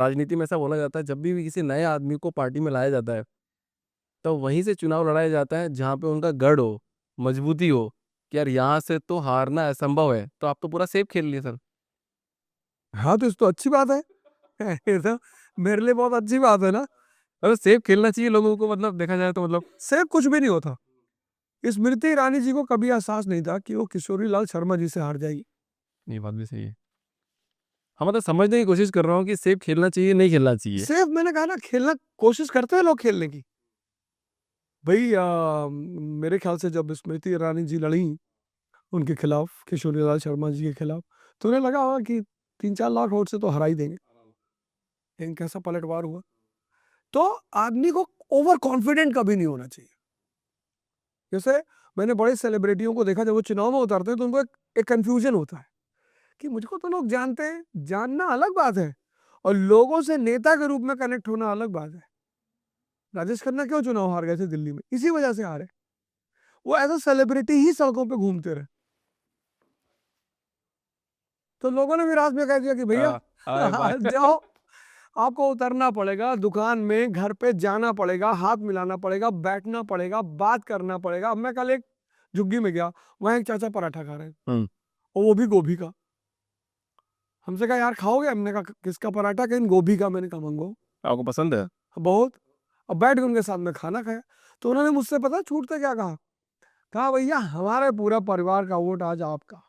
राजनीति में ऐसा बोला जाता है, जब भी किसी नए आदमी को पार्टी में लाया जाता है, तो वहीं से चुनाव लड़ाया जाता है जहाँ पे उनका गढ़ हो, मजबूती हो, कि यार यहाँ से तो हारना असंभव है। तो आप तो पूरा सेफ खेल लिए सर। हाँ, तो इस तो अच्छी बात है। ये तो मेरे लिए बहुत अच्छी बात है ना। अगर सेफ खेलना चाहिए लोगों को, मतलब देखा जाए तो मतलब। सिर्फ कुछ भी नहीं होता। स्मृति ईरानी जी को कभी एहसास नहीं था कि वो किशोरी लाल शर्मा जी से हार जाएगी। ये बात भी सही है। हाँ, मतलब समझने की कोशिश कर रहा हूँ कि सेफ खेलना चाहिए, नहीं खेलना चाहिए। सिर्फ मैंने कहा ना, खेलना कोशिश करते हैं लोग खेलने की। भाई मेरे ख्याल से जब स्मृति ईरानी जी लड़ी उनके खिलाफ, किशोरी लाल शर्मा जी के खिलाफ, तो उन्हें लगा होगा कि 3-4 लाख वोट से तो हरा ही देंगे। लेकिन कैसा पलटवार हुआ। तो आदमी को ओवर कॉन्फिडेंट कभी नहीं होना चाहिए। जैसे मैंने बड़े सेलिब्रिटियों को देखा, जब वो चुनाव में उतरते हैं तो उनको एक कंफ्यूजन होता है कि मुझको तो लोग जानते हैं, जानना अलग बात है, और लोगों से नेता के रूप में कनेक्ट होना अलग बात है। राजेश खन्ना क्यों चुनाव हार गए थे दिल्ली में? इसी वजह से हारे। वो एज अ सेलिब्रिटी ही सड़कों पे घूमते रहे। तो लोगों ने भी रात में कह दिया कि भैया आए बात। जाओ, आपको उतरना पड़ेगा, दुकान में, घर पे जाना पड़ेगा, हाथ मिलाना पड़ेगा, बैठना पड़ेगा, बात करना पड़ेगा। अब मैं कल एक झुग्गी में गया, वहां एक चाचा पराठा खा रहे हैं, हम्म। और वो भी गोभी का। हमसे कहा यार खाओगे? हमने कहा किसका पराठा? कहीं गोभी का। मैंने कहा मंगो। आपको पसंद है? बहुत। अब बैठ के उनके साथ में खाना खाया, तो उन्होंने मुझसे पता छूटते क्या कहा? कहा भैया हमारे पूरा परिवार का वोट आज आपका।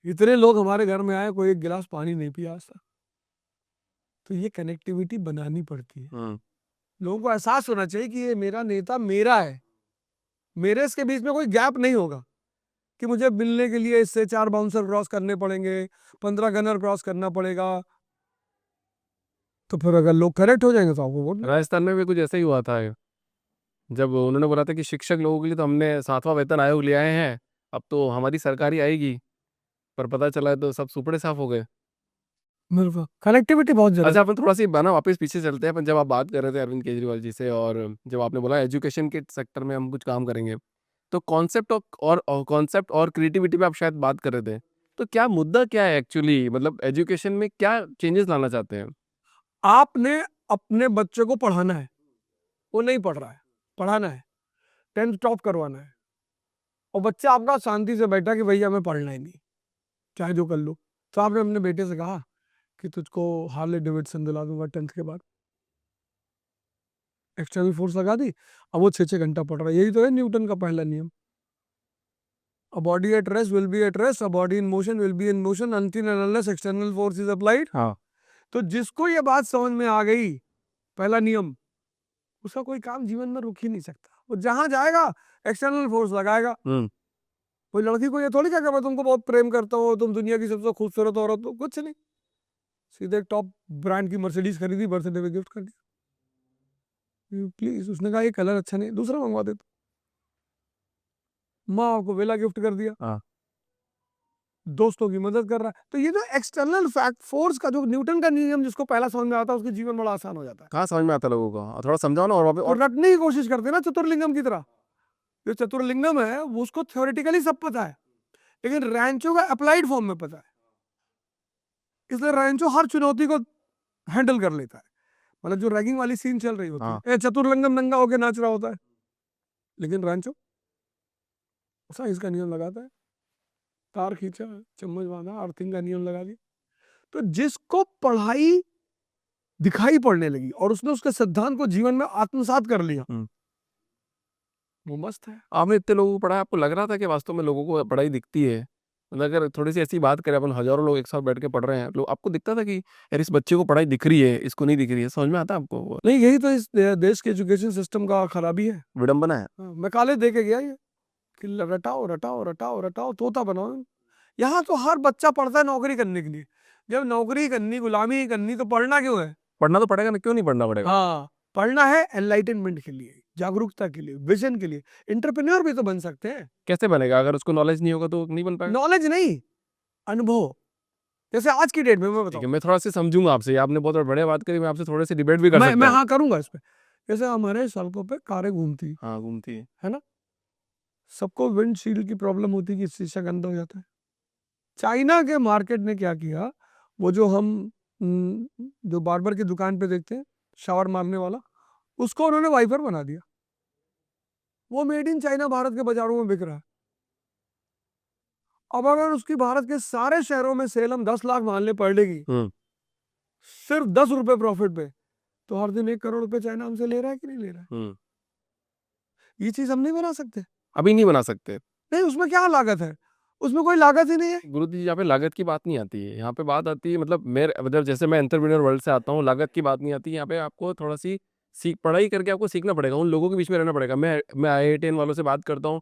इतने लोग हमारे घर में आए, कोई एक गिलास पानी नहीं पिया आज तक। तो ये कनेक्टिविटी बनानी पड़ती है। हम्म। लोगों को एहसास होना चाहिए कि ये मेरा नेता मेरा है, मेरे इसके बीच में कोई गैप नहीं होगा कि मुझे मिलने के लिए इससे 4 बाउंसर क्रॉस करने पड़ेंगे, 15 गनर क्रॉस करना पड़ेगा। तो फिर अगर लोग करेक्ट हो जाएंगे तो आपको वोट नहीं। राजस्थान में भी कुछ ऐसा ही हुआ था, जब उन्होंने बोला था कि शिक्षक लोगों के लिए तो हमने 7वां वेतन आयोग ले आए हैं, अब तो हमारी सरकार ही आएगी। पर पता चला तो सब सुपड़े साफ हो गए। बिल्कुल, कनेक्टिविटी बहुत जरूरत। अच्छा, अपन थोड़ा सा बना वापस पीछे चलते हैं। अपन जब आप बात कर रहे थे अरविंद केजरीवाल जी से, और जब आपने बोला एजुकेशन के सेक्टर में हम कुछ काम करेंगे, तो कॉन्सेप्ट और क्रिएटिविटी पे आप शायद बात कर रहे थे। तो क्या मुद्दा क्या है एक्चुअली, मतलब एजुकेशन में क्या चेंजेस लाना चाहते हैं? आपने अपने बच्चे को पढ़ाना है, वो नहीं पढ़ रहा है, पढ़ाना है, 10th टॉप करवाना है, और बच्चा आपका शांति से बैठा कि भैया हमें पढ़ना ही नहीं, चाहे जो कर लो। तो आपने अपने बेटे से कहा कि तुझको हार्ले डेविडसन दिला दूंगा 10th के बाद, एक्सटर्नल फोर्स लगा दी, अब वो 6-6 घंटा पढ़ रहा है। यही तो है न्यूटन का पहला नियम। A body at rest will be at rest, a body in motion will be in motion until and unless external force is applied। हाँ। तो जिसको ये बात समझ में आ गई, पहला नियम, उसका कोई काम जीवन में रुक ही नहीं सकता। वो जहां जाएगा एक्सटर्नल फोर्स लगाएगा। हम्म। कोई लड़की को ये थोड़ी क्या मैं तुमको बहुत प्रेम करता हूँ, तुम दुनिया की सबसे खूबसूरत औरत हो, कुछ नहीं। सीधे एक टॉप ब्रांड की मर्सिडीज खरीदी, बर्थडे में गिफ्ट कर दिया। प्लीज, उसने कहा ये कलर अच्छा नहीं, दूसरा मंगवा दे। माँ को वेला गिफ्ट कर दिया, हाँ। दोस्तों की मदद कर रहा है। तो ये जो एक्सटर्नल फैक्ट फोर्स का जो न्यूटन का नियम जिसको पहला समझ में आता है, उसके जीवन बड़ा आसान हो जाता है। कहाँ समझ में आता लोगों को, थोड़ा समझाओ ना। और वापस तो और। रटने की कोशिश करते हैं ना चतुर्लिंगम की तरह। जो चतुर्लिंगम है वो उसको थ्योरेटिकली सब पता है, लेकिन रैंचो का अप्लाइड फॉर्म में पता है। इसलिए रैंचो हर चुनौती को हैंडल कर लेता है। मतलब जो रैगिंग वाली सीन चल रही होती हाँ। है, चतुर्लिंगम नंगा होकर नाच रहा होता है, लेकिन रैंचो साइंस का नियम लगाता है, तार खींचा, चम्मच बांधा, अर्थिंग का नियम लगा दिया। तो जिसको पढ़ाई दिखाई पड़ने लगी और उसने उसके सिद्धांत को जीवन में आत्मसात कर लिया, वो मस्त है। आपने इतने लोगों को पढ़ाया, आपको लग रहा था कि वास्तव में लोगों को पढ़ाई दिखती है? मतलब अगर थोड़ी सी ऐसी बात करें, अपन हजारों लोग एक साथ बैठ के पढ़ रहे हैं, लोग, आपको दिखता था कि यार इस बच्चे को पढ़ाई दिख रही है, इसको नहीं दिख रही है? समझ में आता आपको वो नहीं, यही तो इस देश के एजुकेशन सिस्टम का खराबी है। विडंबना है? हाँ, मैं कॉलेज दे के गया ये कि रटाओ रटाओ रटाओ रटाओ, तोता बनाओ। यहाँ तो हर बच्चा पढ़ता है नौकरी करने के लिए। जब नौकरी करनी, गुलामी करनी, तो पढ़ना क्यों है? पढ़ना तो पड़ेगा ना, क्यों नहीं पढ़ना पड़ेगा? हाँ, पढ़ना है एनलाइटनमेंट के लिए, जागरूकता के लिए, विजन के लिए। एंटरप्रेन्योर भी तो बन सकते हैं। कैसे बनेगा? अगर उसको नॉलेज नहीं होगा तो नहीं बन पाएगा। नॉलेज नहीं, अनुभव। जैसे आज की डेट में मैं ठीक है, बताऊं, मैं थोड़ा सा समझूंगा आपसे, आपने बहुत बढ़िया बात करी, मैं आपसे थोड़े से डिबेट भी कर मैं सकता हूँ। हाँ करूंगा इस पे। जैसे हमारे सड़कों पे कारें घूमती हाँ, घूमती है। है ना, सबको विंडशील्ड की प्रॉब्लम होती है कि शीशा गंदा हो जाता है। चाइना के मार्केट ने क्या किया, वो जो हम जो बार्बर की दुकान पे देखते हैं शावर मारने वाला, उसको उन्होंने वाइपर बना दिया। वो मेड इन चाइना भारत के बाजारों में बिक रहा है। अब अगर उसकी भारत के सारे शहरों में सेल हम 10 लाख मान ले पर डे की, सिर्फ 10 रुपए प्रॉफिट पे, तो हर दिन 1 करोड़ रुपए चाइना हमसे ले रहा है कि नहीं ले रहा है? ये चीज हम नहीं बना सकते। अभी नहीं बना सकते। नहीं, उसमें क्या लागत है? उसमें कोई लागत ही नहीं है। गुरु जी यहाँ पे लागत की बात नहीं आती है, यहाँ पे बात आती है मतलब मेरे मतलब जैसे मैं एंटरप्रेन्योर वर्ल्ड से आता हूँ, लागत की बात नहीं आती यहाँ पे। आपको थोड़ा सी पढ़ाई करके आपको सीखना पड़ेगा, उन लोगों के बीच में रहना पड़ेगा। मैं IITN वालों से बात करता हूँ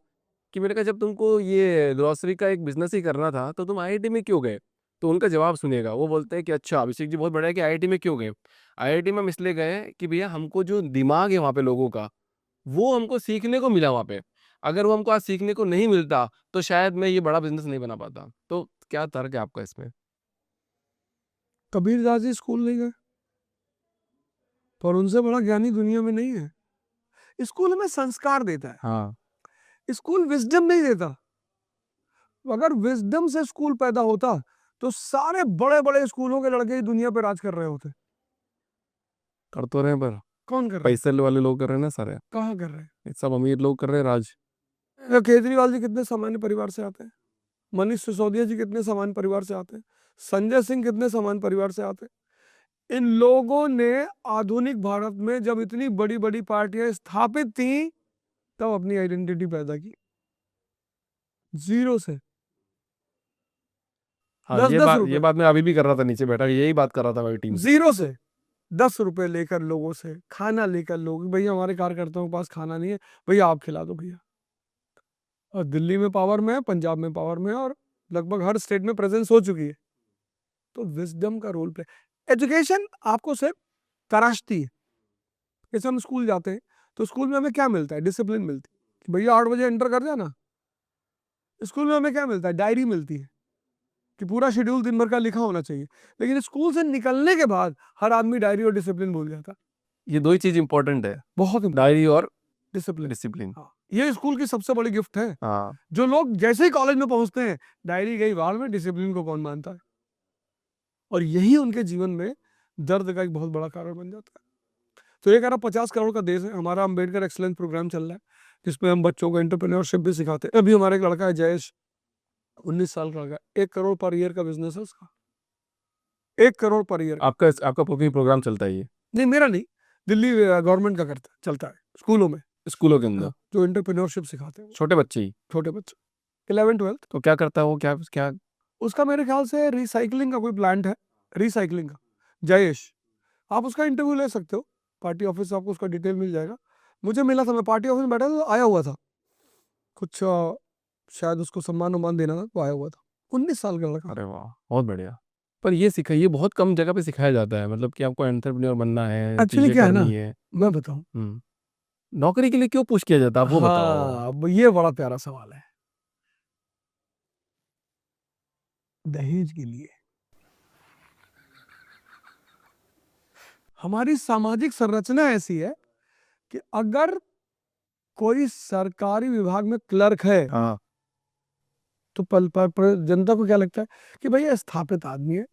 कि मैंने कहा जब तुमको ये ग्रोसरी का एक बिजनेस ही करना था तो तुम IIT में क्यों गए? तो उनका जवाब सुनिएगा, वो बोलते हैं कि अच्छा अभिषेक जी बहुत बढ़िया है कि IIT में क्यों गए? IIT में हम इसलिए गए कि भैया हमको जो दिमाग है वहाँ पे लोगों का, वो हमको सीखने को मिला वहाँ पे। अगर वो हमको आज सीखने को नहीं मिलता तो शायद मैं ये बड़ा बिजनेस नहीं बना पाता। तो क्या तर्क है आपका इसमें? कबीर दास जी स्कूल नहीं गए, पर उनसे बड़ा ज्ञानी दुनिया में नहीं है। स्कूल में संस्कार देता है, हाँ। स्कूल विजडम नहीं देता। अगर विजडम से स्कूल पैदा होता तो सारे बड़े बड़े स्कूलों के लड़के ही दुनिया पे राज कर रहे होते। कर तो रहे हैं पर कौन कर रहा है? पैसे वाले लोग कर रहे हैं ना सारे। कहाँ कर रहे हैं? ये सब अमीर लोग कर रहे हैं राज। केजरीवाल जी कितने सामान्य परिवार से आते हैं, मनीष सिसोदिया जी कितने सामान्य परिवार से आते हैं, संजय सिंह कितने सामान्य परिवार से आते हैं। इन लोगों ने आधुनिक भारत में जब इतनी बड़ी बड़ी पार्टियां स्थापित थी तब अपनी आइडेंटिटी पैदा की, जीरो से। हाँ, दस ये दस बात रुपए मैं अभी भी कर रहा था, नीचे बैठा यही बात कर रहा था मेरी टीम से। जीरो से 10 रुपए लेकर लोगों से खाना लेकर, लोग भैया हमारे कार्यकर्ताओं के पास खाना नहीं है, भैया आप खिला दो भैया। और दिल्ली में पावर में है, पंजाब में पावर में है, और लगभग हर स्टेट में प्रेजेंस हो चुकी है। तो विजडम का रोल प्ले। एजुकेशन आपको सिर्फ तराशती है। जैसे हम स्कूल जाते हैं तो स्कूल में हमें क्या मिलता है? डिसिप्लिन मिलती है कि भैया 8 बजे एंटर कर जाना। स्कूल में हमें क्या मिलता है? डायरी मिलती है कि पूरा शेड्यूल दिन भर का लिखा होना चाहिए। लेकिन स्कूल से निकलने के बाद हर आदमी डायरी और डिसिप्लिन भूल जाता। ये दो ही चीज इंपॉर्टेंट है, बहुत इंपॉर्टेंट, डायरी और डिसिप्लिन। डिसिप्लिन। हाँ, ये स्कूल की सबसे बड़ी गिफ्ट है। हाँ। जो लोग जैसे ही कॉलेज में पहुंचते हैं, डायरी गई बाहर में, डिसिप्लिन को कौन मानता है? और यही उनके जीवन में दर्द का एक बहुत बड़ा कारण बन जाता है। तो ये कह रहा 50 करोड़ का देश है हमारा। अम्बेडकर एक्सलेंस प्रोग्राम चल रहा है जिसमें हम बच्चों को एंटरप्रेन्योरशिप भी सिखाते हैं। अभी हमारे एक लड़का है जयेश, 19 साल का लड़का, 1 करोड़ पर ईयर का बिजनेस है उसका। 1 करोड़ पर ईयर। आपका प्रोग्राम चलता है ये नहीं, मेरा नहीं, दिल्ली गवर्नमेंट का करता चलता है स्कूलों में। स्कूलों के अंदर? हाँ, जो एंटरप्रेन्योरशिप सिखाते हैं छोटे बच्चे ही? छोटे बच्चे, 11-12। तो क्या करता है वो, क्या क्या? उसका मेरे ख्याल से रिसाइकलिंग का कोई प्लांट है, रिसाइकलिंग का। जयेश, आप उसका इंटरव्यू ले सकते हो, पार्टी ऑफिस से आपको उसका डिटेल मिल जाएगा। मुझे मिला था, मैं पार्टी ऑफिस में बैठा था तो आया हुआ था कुछ, शायद उसको सम्मान उम्मान देना था तो आया हुआ था। 19 साल का लड़का। अरे वाह, बहुत बढ़िया। पर ये बहुत कम जगह पे सिखाया जाता है, मतलब कि आपको एंटरप्रेन्योर बनना है, एक्चुअली चीजें क्या है ना, करनी है। मैं बताऊं। नौकरी के लिए क्यों पुश किया जाता है, आप वो बताओ। हाँ, अब ये बड़ा प्यारा सवाल है। दहेज के लिए। हमारी सामाजिक संरचना ऐसी है कि अगर कोई सरकारी विभाग में क्लर्क है हाँ। तो जनता को क्या लगता है कि भाई ये स्थापित आदमी है,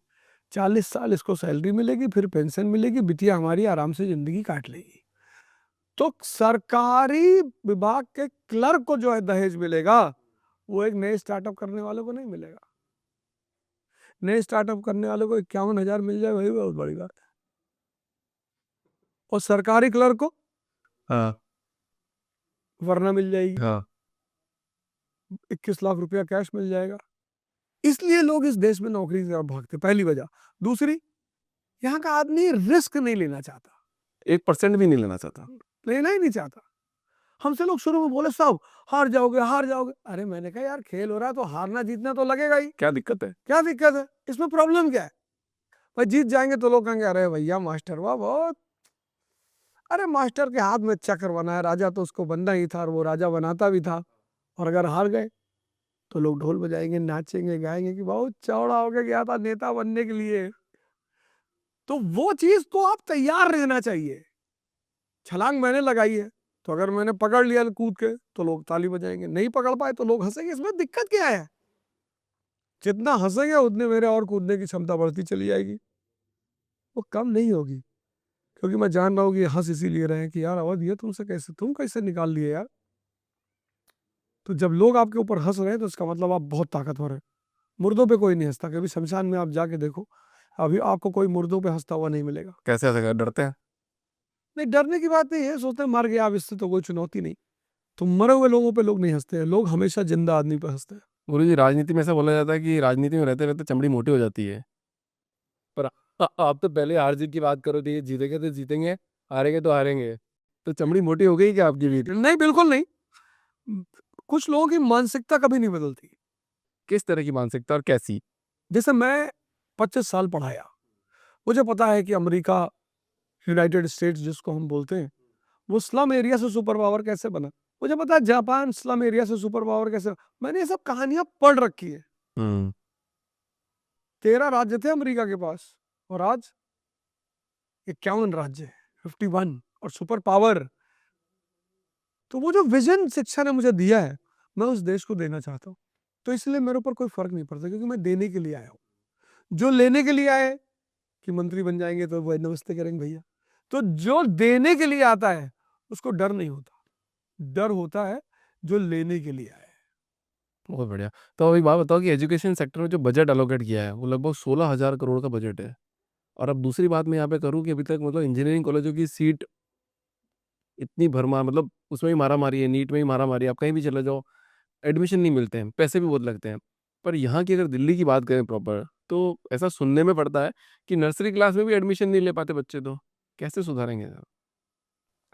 40 साल इसको सैलरी मिलेगी, फिर पेंशन मिलेगी, बिटिया हमारी आराम से जिंदगी काट लेगी। तो सरकारी विभाग के क्लर्क को जो है दहेज मिलेगा, वो एक नए स्टार्टअप करने वाले को नहीं मिलेगा। नए स्टार्टअप करने वाले को 51,000 मिल जाए वही बहुत बड़ी बात है। और सरकारी क्लर्क को हाँ। वरना मिल जाएगी, हाँ। 21 लाख रुपया कैश मिल जाएगा। इसलिए लोग इस देश में नौकरी से भागते, पहली वजह। दूसरी, यहाँ का आदमी रिस्क नहीं लेना चाहता, 1% भी नहीं लेना चाहता। लेना ही नहीं चाहता। हमसे लोग शुरू में बोले साहब हार जाओगे हार जाओगे। अरे मैंने कहा यार खेल हो रहा है तो हारना जीतना तो लगेगा ही। क्या दिक्कत है? क्या दिक्कत है इसमें? प्रॉब्लम क्या है? भाई जीत जाएंगे तो लोग कहेंगे अरे भैया मास्टर वाह बहुत। अरे मास्टर के हाथ में चक्र बना है, राजा तो उसको बनना ही था और वो राजा बनाता भी था। और अगर हार गए तो लोग ढोल बजाएंगे, नाचेंगे, गाएंगे कि बहुत चौड़ा होके गया था नेता बनने के लिए। तो वो चीज तो आप तैयार रहना चाहिए। छलांग मैंने लगाई है तो अगर मैंने पकड़ लिया कूद के तो लोग ताली बजाएंगे, नहीं पकड़ पाए तो लोग हंसेंगे। इसमें दिक्कत क्या है? जितना हंसेंगे उतने मेरे और कूदने की क्षमता बढ़ती चली जाएगी, वो कम नहीं होगी। क्योंकि मैं जान रहा हूँ कि हंस इसीलिए रहे हैं कि यार अवध ये तुम कैसे निकाल लिए यार। तो जब लोग आपके ऊपर हंस रहे हैं तो इसका मतलब आप बहुत ताकतवर है। मुर्दों पे कोई नहीं हंसता, कभी शमशान में आप जाके देखो, अभी आपको कोई मुर्दों पे हंसता हुआ नहीं मिलेगा। कैसे ऐसे डरते हैं? नहीं, डरने की बात नहीं है, सोचते हैं मर गया अब इससे तो कोई चुनौती नहीं। तो मरे हुए लोगों पे लोग नहीं हंसते हैं, लोग हमेशा जिंदा आदमी पे हंसते हैं। गुरु जी, राजनीति में ऐसा बोला जाता है कि राजनीति में रहते रहते चमड़ी मोटी हो जाती है, पर आप तो पहले हार जीत की बात करो थी, जीतेंगे तो जीतेंगे, हारेंगे तो हारेंगे, तो चमड़ी मोटी हो गई क्या आपकी भी? नहीं, बिल्कुल नहीं। कुछ लोगों की मानसिकता कभी नहीं बदलती। किस तरह की मानसिकता और कैसी? जैसे मैं 25 साल पढ़ाया, मुझे पता है कि अमेरिका, यूनाइटेड स्टेट्स जिसको हम बोलते हैं, वो स्लम एरिया से सुपर पावर कैसे बना। मुझे पता है जापान स्लम एरिया से सुपर पावर कैसे। मैंने ये सब कहानियां पढ़ रखी है। हम्म। 13 राज्य थे अमेरिका के पास, और आज 51 राज्य है, 51, और सुपर पावर। तो वो जो विजन शिक्षा ने मुझे दिया है, मैं उस देश को देना चाहता हूँ। तो इसलिए मेरे ऊपर कोई फर्क नहीं पड़ता, क्योंकि मैं देने के लिए आया हूँ। जो लेने के लिए आए कि मंत्री बन जाएंगे तो वो नमस्ते करेंगे भैया। तो जो देने के लिए आता है उसको डर नहीं होता, डर होता है जो लेने के लिए आया है। बहुत बढ़िया। तो अभी बात बताओ कि एजुकेशन सेक्टर में जो बजट एलोकेट किया है वो लगभग 16,000 करोड़ का बजट है। और अब दूसरी बात मैं यहाँ पे करूँ कि अभी तक मतलब इंजीनियरिंग कॉलेजों की सीट इतनी भरमार, मतलब उसमें भी मारा मारी है, नीट में भी मारा मारी है, आप कहीं भी चले जाओ एडमिशन नहीं मिलते हैं, पैसे भी बहुत लगते हैं। पर यहाँ की अगर दिल्ली की बात करें प्रॉपर, तो ऐसा सुनने में पड़ता है कि नर्सरी क्लास में भी एडमिशन नहीं ले पाते बच्चे, तो कैसे सुधारेंगे सर?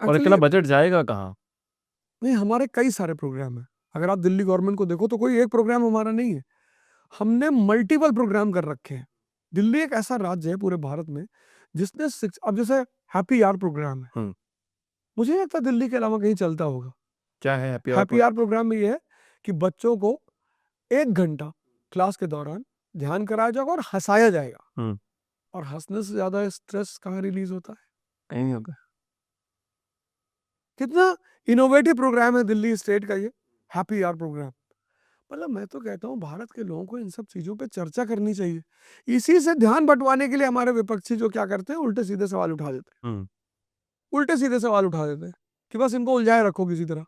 और इतना एक्चुअली बजट जाएगा कहाँ? नहीं, हमारे कई सारे प्रोग्राम हैं। अगर आप दिल्ली गवर्नमेंट को देखो तो कोई एक प्रोग्राम हमारा नहीं है, हमने मल्टीपल प्रोग्राम कर रखे हैं। दिल्ली एक ऐसा राज्य है पूरे भारत में जिसने अब जैसे हैप्पी आवर प्रोग्राम है, हम्म। मुझे नहीं लगता दिल्ली के अलावा कहीं चलता होगा। क्या है happy happy hour? Our programme में ये है कि बच्चों को 1 घंटा क्लास के दौरान ध्यान कराया जाएगा और हंसाया जाएगा। हम्म। और हंसने से ज्यादा स्ट्रेस कहाँ रिलीज होता है। कहीं नहीं होगा। कितना इनोवेटिव प्रोग्राम है दिल्ली स्टेट का ये हैप्पी आवर प्रोग्राम। मतलब मैं तो कहता हूँ भारत के लोगों को इन सब चीजों पे चर्चा करनी चाहिए। इसी से ध्यान बंटवाने के लिए हमारे विपक्षी जो क्या करते हैं, उल्टे सीधे सवाल उठा देते हैं। हम्म। उल्टे सीधे सवाल उठा देते हैं कि बस इनको उलझाए रखो किसी तरह।